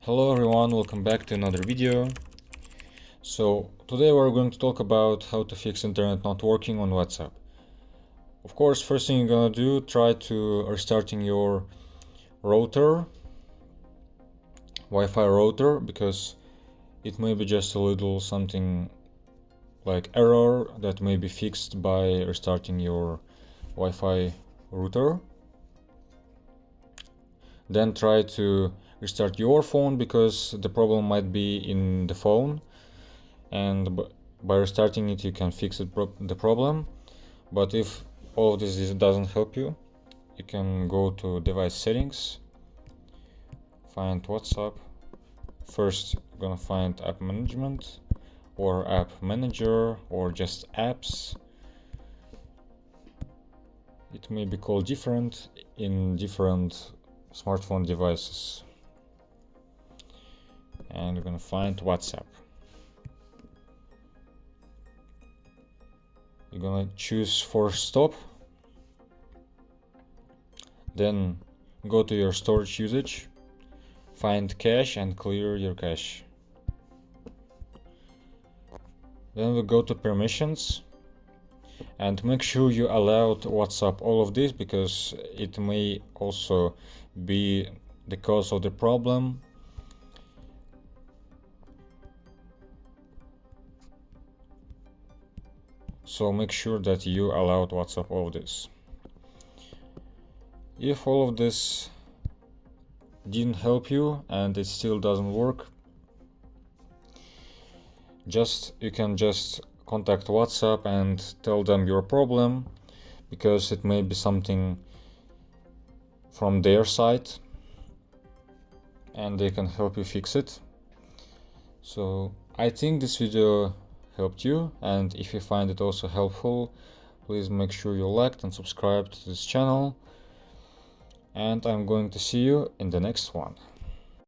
Hello everyone, welcome back to another video. So today we're going to talk about how to fix internet not working on WhatsApp. Of course, first thing you're gonna do, try to restarting your router, Wi-Fi router, because it may be just a little something like error that may be fixed by restarting your Wi-Fi router. Then try to restart your phone because the problem might be in the phone, and by restarting it you can fix the problem. But if all of this doesn't help you, you can go to device settings, find WhatsApp. First you're gonna find app management or app manager or just apps. It may be called different in different smartphone devices. And we're gonna find WhatsApp. You're gonna choose force stop, then go to your storage usage, find cache and clear your cache. Then we go to permissions and make sure you allowed WhatsApp all of this, because it may also be the cause of the problem. So make sure that you allowed WhatsApp all of this. If all of this didn't help you and it still doesn't work, you can just contact WhatsApp and tell them your problem, because it may be something from their side and they can help you fix it. So I think this video helped you, and if you find it also helpful, please make sure you liked and subscribe to this channel, and I'm going to see you in the next one.